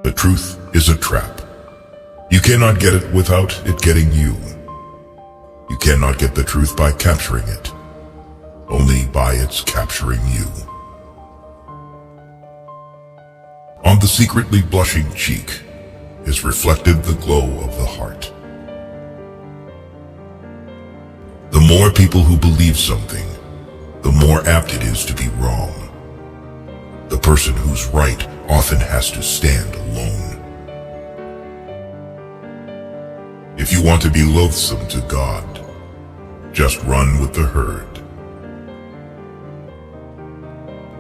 The truth is a trap. You cannot get it without it getting you. You cannot get the truth by capturing it, only by its capturing you. On the secretly blushing cheek is reflected the glow of the heart. The more people who believe something, the more apt it is to be wrong. The person who's right often has to stand alone. If you want to be loathsome to God, just run with the herd.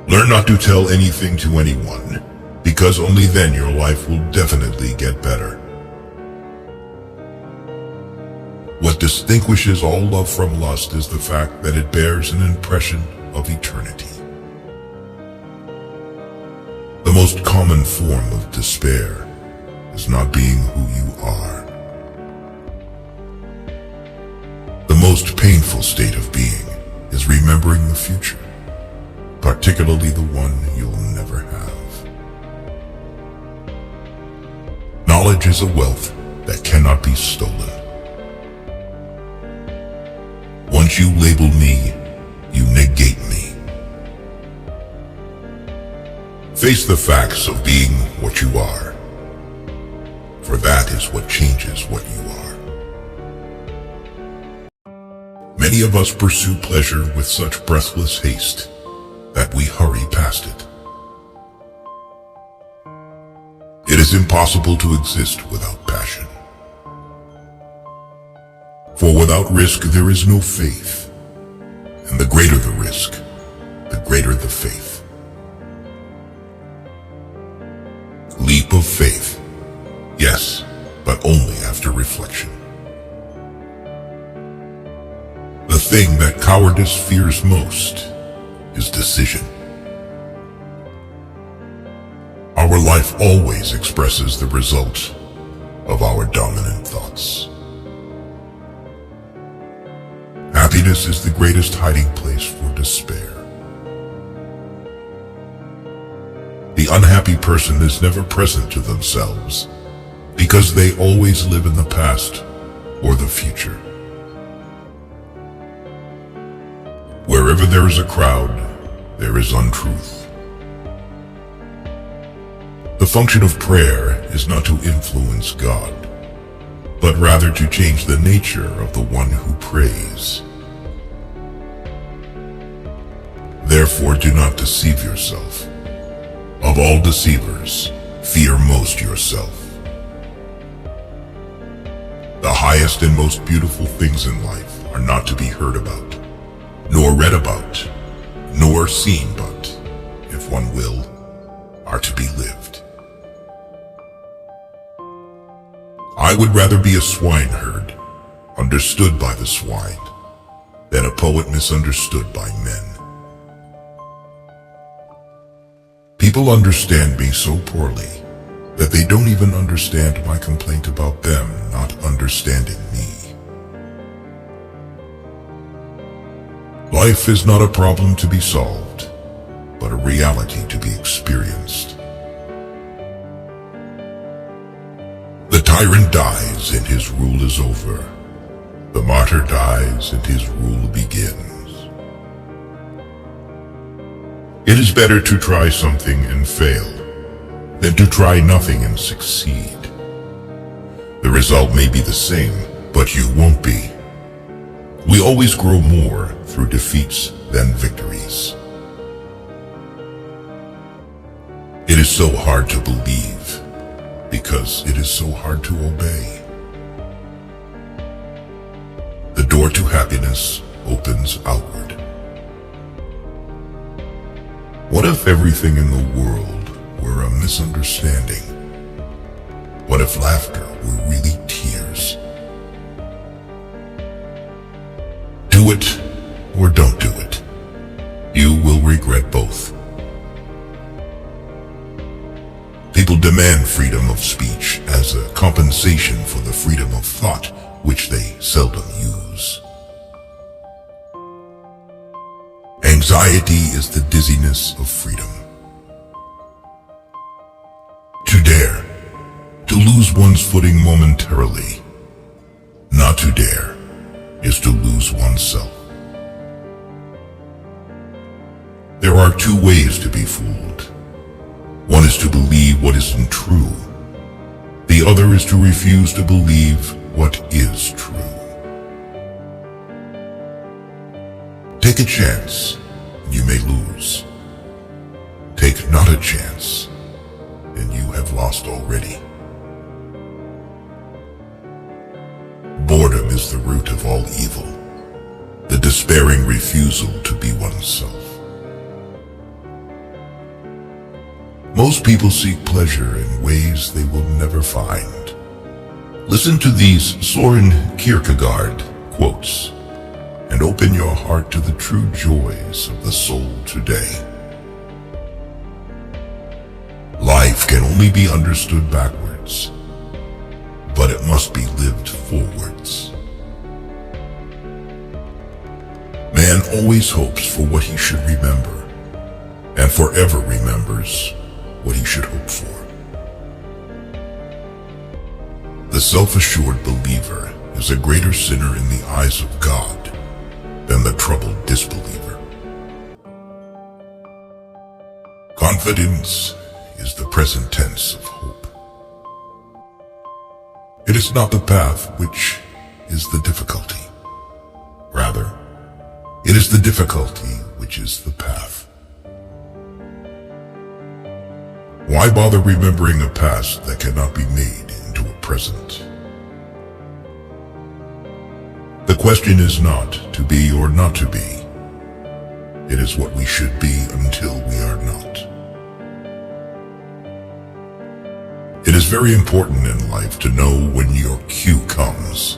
Learn not to tell anything to anyone, because only then your life will definitely get better. What distinguishes all love from lust is the fact that it bears an impression of eternity. The most common form of despair is not being who you are. The most painful state of being is remembering the future, particularly the one you'll never have. Knowledge is a wealth that cannot be stolen. Once you label me, you negate me. Face the facts of being what you are, for that is what changes what you are. Many of us pursue pleasure with such breathless haste that we hurry past it. It is impossible to exist without passion. For without risk there is no faith, and the greater the risk, the greater the faith. Leap of faith, yes, but only after reflection. The thing that cowardice fears most is decision. Our life always expresses the result of our dominant thoughts. Happiness is the greatest hiding place for despair. The unhappy person is never present to themselves because they always live in the past or the future. Wherever there is a crowd, there is untruth. The function of prayer is not to influence God, but rather to change the nature of the one who prays. Therefore, do not deceive yourself. Of all deceivers, fear most yourself. The highest and most beautiful things in life are not to be heard about, nor read about, nor seen, but, if one will, are to be lived. I would rather be a swineherd, understood by the swine, than a poet misunderstood by men. People understand me so poorly that they don't even understand my complaint about them not understanding me. Life is not a problem to be solved, but a reality to be experienced. The tyrant dies and his rule is over. The martyr dies and his rule begins. It is better to try something and fail than to try nothing and succeed. The result may be the same, but you won't be. We always grow more through defeats than victories. It is so hard to believe because it is so hard to obey. The door to happiness opens outward. What if everything in the world were a misunderstanding? What if laughter were really tears? Do it or don't do it. You will regret both. People demand freedom of speech as a compensation for the freedom of thought, which they seldom use. Anxiety is the dizziness of freedom. To dare lose one's footing momentarily. Not to dare is to lose oneself. There are two ways to be fooled. One is to believe what isn't true. The other is to refuse to believe what is true. Take a chance, and you may lose. Take not a chance, and you have lost already. Boredom is the root of all evil, the despairing refusal to be oneself. Most people seek pleasure in ways they will never find. Listen to these Soren Kierkegaard quotes, and open your heart to the true joys of the soul today. Life can only be understood backwards, but it must be lived forwards. Man always hopes for what he should remember, and forever remembers what he should hope for. The self-assured believer is a greater sinner in the eyes of God than the troubled disbeliever. Confidence is the present tense of hope. It is not the path which is the difficulty. Rather, it is the difficulty which is the path. Why bother remembering a past that cannot be made into a present? The question is not to be or not to be. It is what we should be until we are not. It is very important in life to know when your cue comes.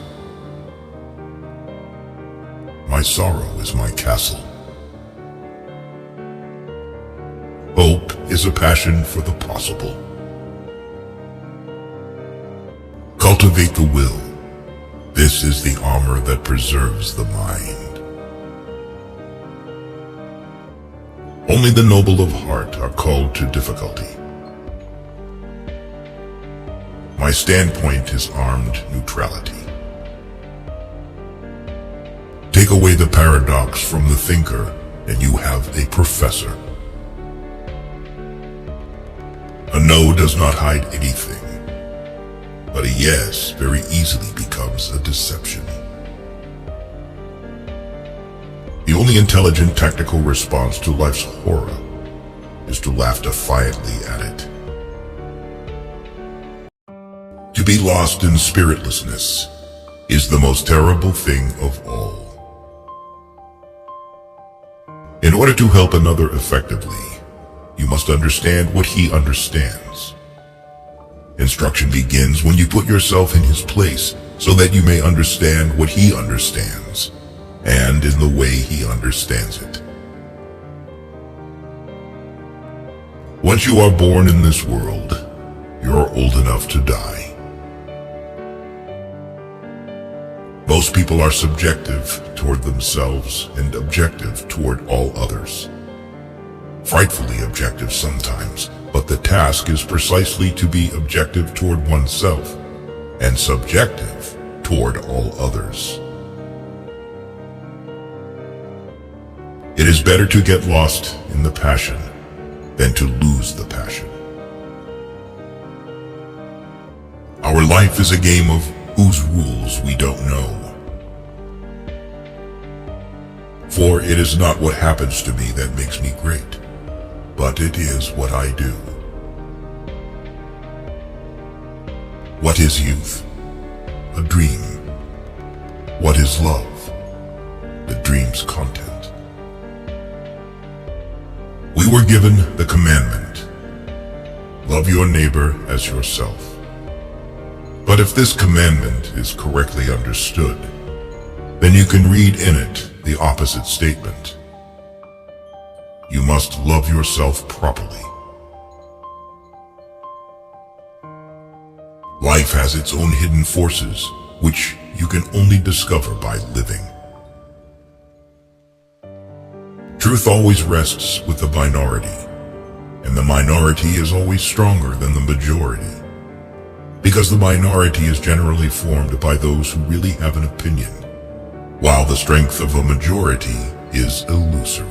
My sorrow is my castle. Hope is a passion for the possible. Cultivate the will. This is the armor that preserves the mind. Only the noble of heart are called to difficulty. My standpoint is armed neutrality. Take away the paradox from the thinker, and you have a professor. A no does not hide anything, but a yes very easily becomes a deception. The only intelligent tactical response to life's horror is to laugh defiantly at it. To be lost in spiritlessness is the most terrible thing of all. In order to help another effectively, you must understand what he understands. Instruction begins when you put yourself in his place so that you may understand what he understands, and in the way he understands it. Once you are born in this world, you are old enough to die. Most people are subjective toward themselves and objective toward all others. Frightfully objective sometimes, but the task is precisely to be objective toward oneself and subjective toward all others. It is better to get lost in the passion than to lose the passion. Our life is a game of whose rules we don't know. For it is not what happens to me that makes me great, but it is what I do. What is youth? A dream. What is love? The dream's content. We were given the commandment, love your neighbor as yourself. But if this commandment is correctly understood, then you can read in it the opposite statement. You must love yourself properly. Life has its own hidden forces, which you can only discover by living. Truth always rests with the minority, and the minority is always stronger than the majority. because the minority is generally formed by those who really have an opinion, while the strength of a majority is illusory.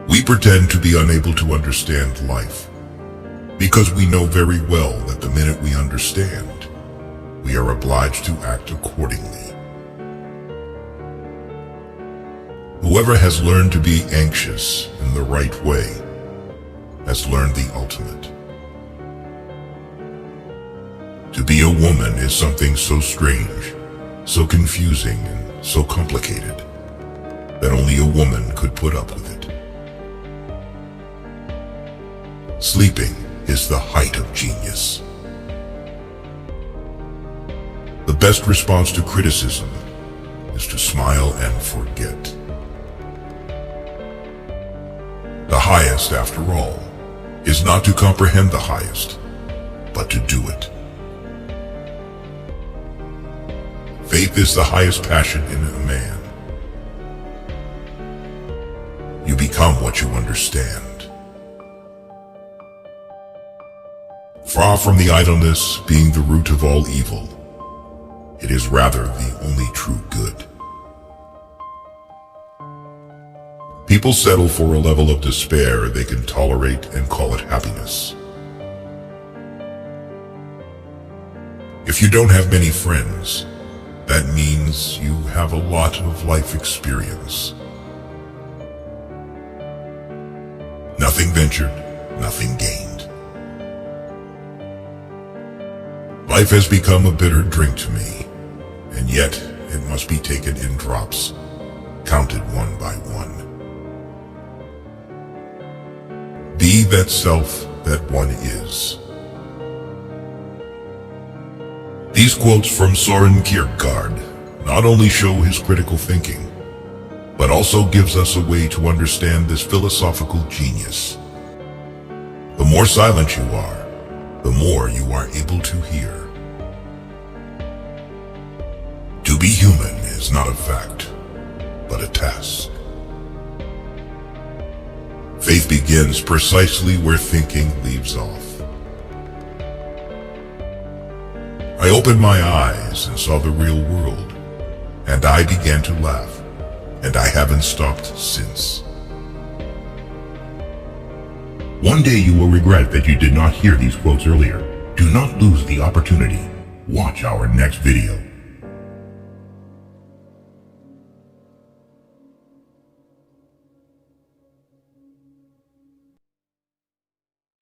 We pretend to be unable to understand life, because we know very well that the minute we understand, we are obliged to act accordingly. Whoever has learned to be anxious in the right way has learned the ultimate. To be a woman is something so strange, so confusing, and so complicated that only a woman could put up with it. Sleeping is the height of genius. The best response to criticism is to smile and forget. The highest, after all, is not to comprehend the highest, but to do it. Faith is the highest passion in a man. You become what you understand. Far from the idleness being the root of all evil, it is rather the only true good. People settle for a level of despair they can tolerate and call it happiness. If you don't have many friends, that means you have a lot of life experience. Nothing ventured, nothing gained. Life has become a bitter drink to me, and yet it must be taken in drops, counted one by one. Be that self that one is. These quotes from Soren Kierkegaard not only show his critical thinking, but also gives us a way to understand this philosophical genius. The more silent you are, the more you are able to hear. To be human is not a fact, but a task. Faith begins precisely where thinking leaves off. I opened my eyes and saw the real world, and I began to laugh, and I haven't stopped since. One day you will regret that you did not hear these quotes earlier. Do not lose the opportunity. Watch our next video.